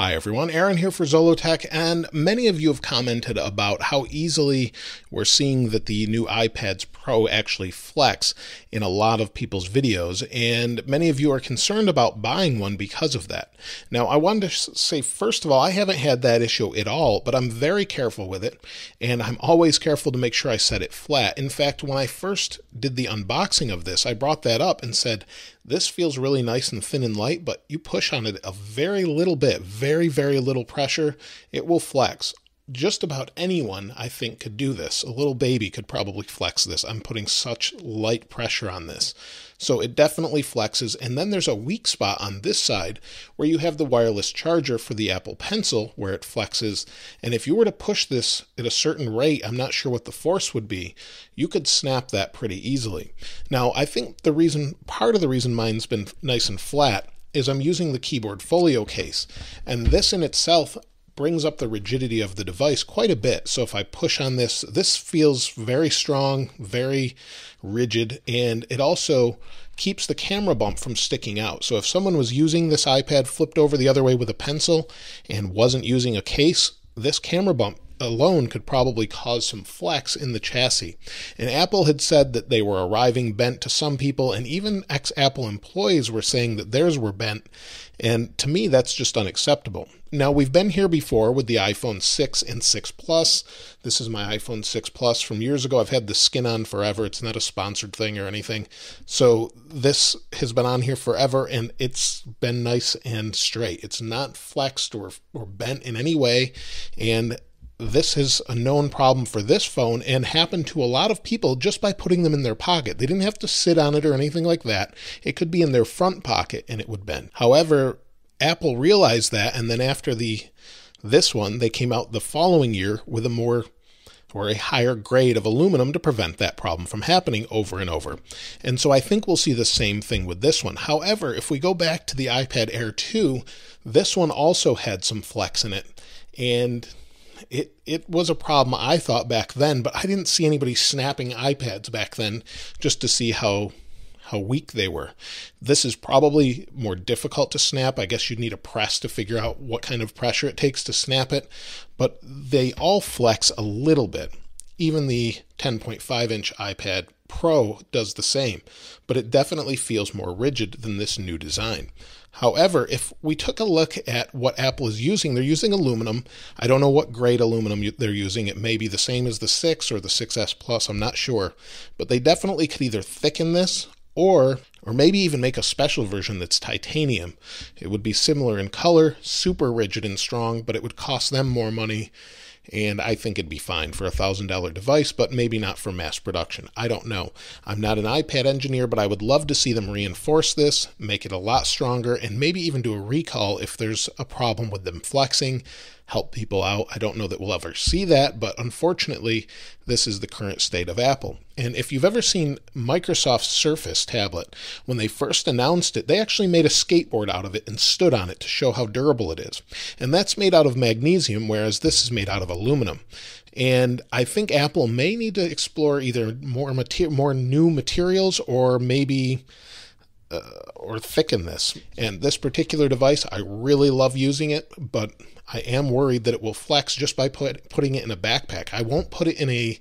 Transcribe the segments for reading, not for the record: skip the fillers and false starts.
Hi everyone, Aaron here for Zollotech, and many of you have commented about how easily we're seeing that the new iPads Pro actually flex in a lot of people's videos, and many of you are concerned about buying one because of that. Now, I wanted to say, first of all, I haven't had that issue at all, but I'm very careful with it, and I'm always careful to make sure I set it flat. In fact, when I first did the unboxing of this, I brought that up and said, this feels really nice and thin and light, but you push on it a very little bit, very, very little pressure, it will flex. Just about anyone, I think, could do this. A little baby could probably flex this. I'm putting such light pressure on this. So it definitely flexes. And then there's a weak spot on this side where you have the wireless charger for the Apple Pencil where it flexes. And if you were to push this at a certain rate, I'm not sure what the force would be, you could snap that pretty easily. Now, I think part of the reason mine's been nice and flat is I'm using the keyboard folio case. And this in itself brings up the rigidity of the device quite a bit. So if I push on this, this feels very strong, very rigid, and it also keeps the camera bump from sticking out. So if someone was using this iPad flipped over the other way with a pencil and wasn't using a case, this camera bump alone could probably cause some flex in the chassis. And Apple had said that they were arriving bent to some people, and even ex-Apple employees were saying that theirs were bent. And to me, that's just unacceptable. Now, we've been here before with the iPhone 6 and 6 Plus. This is my iPhone 6 Plus from years ago. I've had the skin on forever. It's not a sponsored thing or anything. So this has been on here forever, and it's been nice and straight. It's not flexed or bent in any way. And this is a known problem for this phone and happened to a lot of people just by putting them in their pocket. They didn't have to sit on it or anything like that. It could be in their front pocket and it would bend. However, Apple realized that, and then after this one, they came out the following year with a higher grade of aluminum to prevent that problem from happening over and over. And so I think we'll see the same thing with this one. However, if we go back to the iPad Air 2, this one also had some flex in it. And it was a problem, I thought, back then, but I didn't see anybody snapping iPads back then just to see how weak they were. This is probably more difficult to snap. I guess you'd need a press to figure out what kind of pressure it takes to snap it, but they all flex a little bit. Even the 10.5-inch iPad Pro does the same, but it definitely feels more rigid than this new design. However, if we took a look at what Apple is using, they're using aluminum. I don't know what grade aluminum they're using. It may be the same as the 6 or the 6S Plus. I'm not sure. But they definitely could either thicken this or maybe even make a special version that's titanium. It would be similar in color, super rigid and strong, but it would cost them more money. And I think it'd be fine for a $1,000 device, but maybe not for mass production. I don't know. I'm not an iPad engineer, but I would love to see them reinforce this, make it a lot stronger, and maybe even do a recall if there's a problem with them flexing, help people out. I don't know that we'll ever see that, but unfortunately, this is the current state of Apple. And if you've ever seen Microsoft's Surface tablet, when they first announced it, they actually made a skateboard out of it and stood on it to show how durable it is. And that's made out of magnesium, whereas this is made out of aluminum. And I think Apple may need to explore either more new materials or maybe or thicken this. And this particular device, I really love using it, but I am worried that it will flex just by putting it in a backpack. I won't put it in a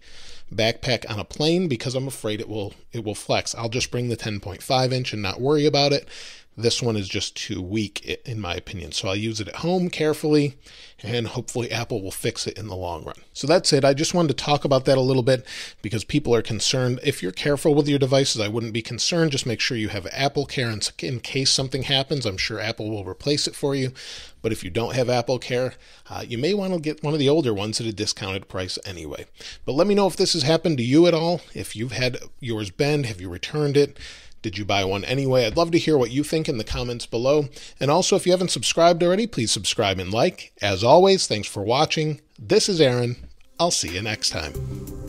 backpack on a plane because I'm afraid it will flex. I'll just bring the 10.5-inch and not worry about it. This one is just too weak, in my opinion. So I'll use it at home carefully, and hopefully Apple will fix it in the long run. So that's it. I just wanted to talk about that a little bit because people are concerned. If you're careful with your devices, I wouldn't be concerned. Just make sure you have Apple Care in case something happens. I'm sure Apple will replace it for you. But if you don't have Apple Care, you may want to get one of the older ones at a discounted price anyway. But let me know if this has happened to you at all. If you've had yours bend, have you returned it? Did you buy one anyway? I'd love to hear what you think in the comments below. And also, if you haven't subscribed already, please subscribe and like. As always, thanks for watching. This is Aaron. I'll see you next time.